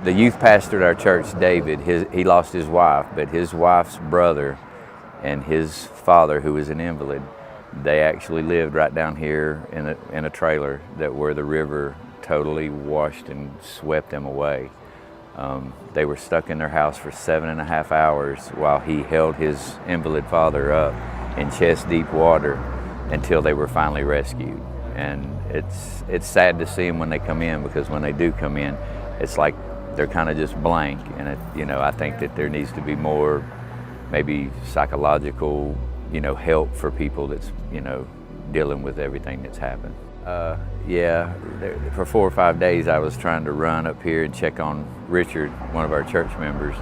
the youth pastor at our church, David, he lost his wife, but his wife's brother and his father, who was an invalid, they actually lived right down here in a trailer where the river totally washed and swept them away. They were stuck in their house for 7.5 hours while he held his invalid father up in chest-deep water until they were finally rescued. And it's sad to see them when they come in, because when they do come in, it's like they're kind of just blank. And I think that there needs to be more, maybe psychological, help for people that's dealing with everything that's happened. For 4 or 5 days I was trying to run up here and check on Richard, one of our church members,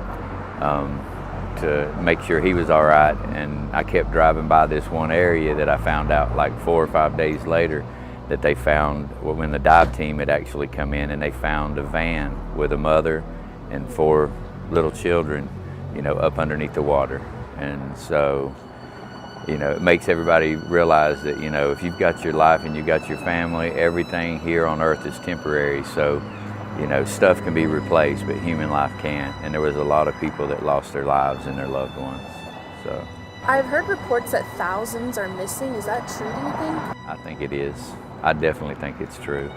to make sure he was all right. And I kept driving by this one area that I found out like 4 or 5 days later that they found, when the dive team had actually come in, and they found a van with a mother and 4 little children, up underneath the water. And so, it makes everybody realize that, if you've got your life and you've got your family, everything here on earth is temporary. So, stuff can be replaced, but human life can't. And there was a lot of people that lost their lives and their loved ones. So I've heard reports that thousands are missing. Is that true, do you think? I think it is. I definitely think it's true.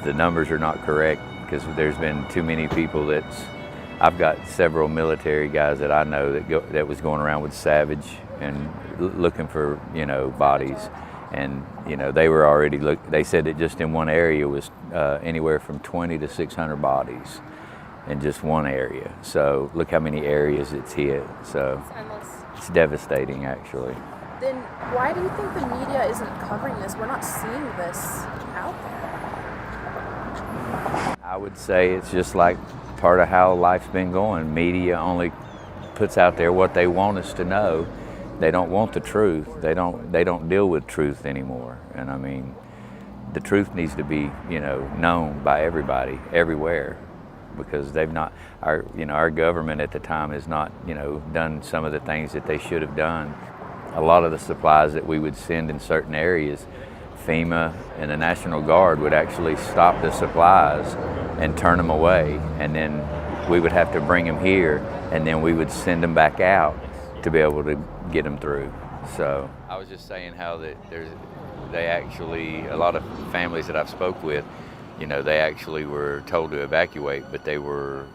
The numbers are not correct, because there's been too many people I've got several military guys that I know that was going around with Savage and looking for, bodies. And, they were already they said that just in one area was anywhere from 20 to 600 bodies in just one area. So look how many areas it's hit. So it's devastating, actually. Then why do you think the media isn't covering this? We're not seeing this out there. I would say it's just like part of how life's been going. Media only puts out there what they want us to know. They don't want the truth. They don't deal with truth anymore. And I mean, the truth needs to be, known by everybody, everywhere, because they've not, our government at the time has not, done some of the things that they should have done. A lot of the supplies that we would send in certain areas, FEMA and the National Guard would actually stop the supplies and turn them away, and then we would have to bring them here, and then we would send them back out to be able to get them through. So I was just saying how that they actually, a lot of families that I've spoke with, they actually were told to evacuate, but they were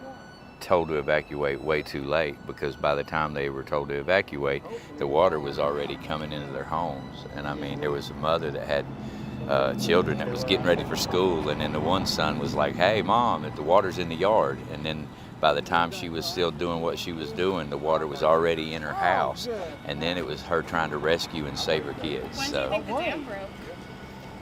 told to evacuate way too late, because by the time they were told to evacuate, the water was already coming into their homes. And I mean, there was a mother that had children that was getting ready for school, and then the one son was like, "Hey Mom, the water's in the yard." And then by the time she was still doing what she was doing, the water was already in her house, and then it was her trying to rescue and save her kids. When do you think the dam broke?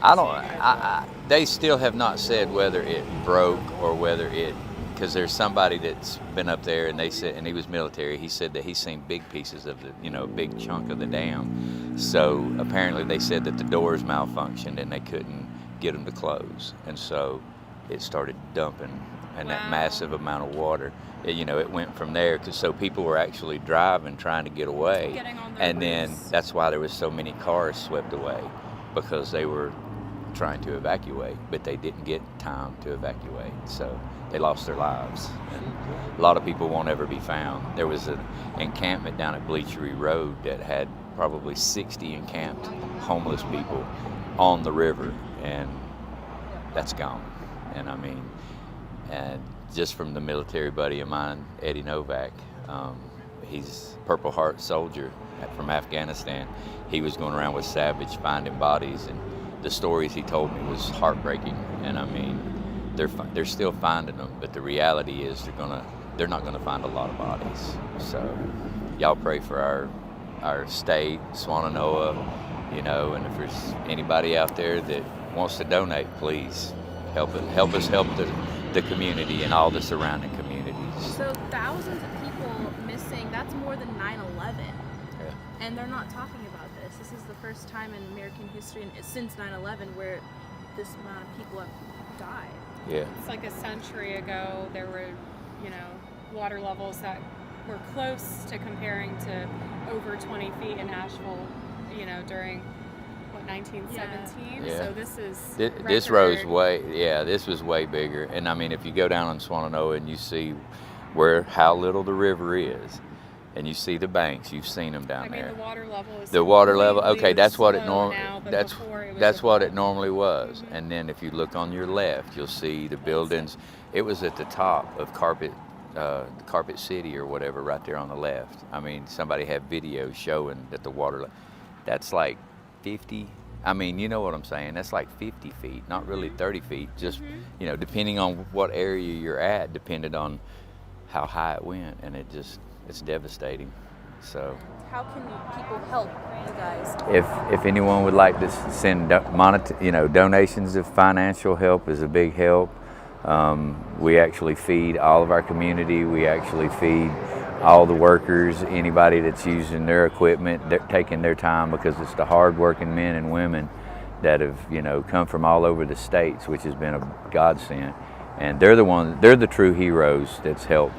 I don't. They still have not said whether it broke or whether it, because there's somebody that's been up there, and they said, and he was military. He said that he's seen big pieces of the, a big chunk of the dam. So apparently they said that the doors malfunctioned and they couldn't get them to close, and so it started dumping, and that massive amount of water. It went from there, so people were actually driving, trying to get away, and then that's why there was so many cars swept away, because they were trying to evacuate, but they didn't get time to evacuate, so they lost their lives. And a lot of people won't ever be found. There was an encampment down at Bleachery Road that had probably 60 encamped homeless people on the river, and that's gone. And I mean, and just from the military buddy of mine, Eddie Novak, he's Purple Heart soldier from Afghanistan. He was going around with Savage finding bodies, and the stories he told me was heartbreaking. And I mean, they're still finding them, but the reality is they're not gonna find a lot of bodies. So y'all pray for our state, Swannanoa, and if there's anybody out there that wants to donate, please help us help the community and all the surrounding communities. So thousands of people missing, that's more than 9/11. Yeah. And they're not talking about this. This is the first time in American history since 9/11 where this amount of people have died. Yeah. It's like a century ago, there were, water levels that were close to comparing to over 20 feet in Asheville, during 1917. Yeah. So this is This road's record. this was way bigger. And I mean, if you go down on Swannanoa and you see how little the river is, and you see the banks, you've seen them down I mean, there. the water level is The water level, okay, completely that's what it slow now, but before it was that's what it above. normally was. And then if you look on your left, you'll see the buildings. It was at the top of Carpet City or whatever, right there on the left. I mean, somebody had videos showing that the that's like 50. I mean, you know what I'm saying? That's like 50 feet, not really 30 feet. Just depending on what area you're at, depended on how high it went, and it's devastating. So How can people help you guys? if anyone would like to send donations of financial help is a big help. We actually feed all of our community. We actually feed all the workers, anybody that's using their equipment, they're taking their time, because it's the hard-working men and women that have come from all over the states, which has been a godsend. And they're the true heroes that's helped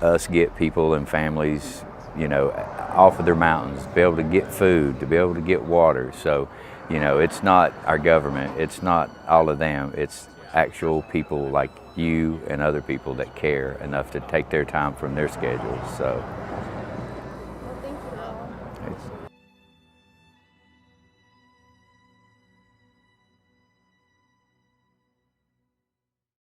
us get people and families off of their mountains, to be able to get food, to be able to get water. So it's not our government, it's not all of them, it's actual people like you and other people that care enough to take their time from their schedules. So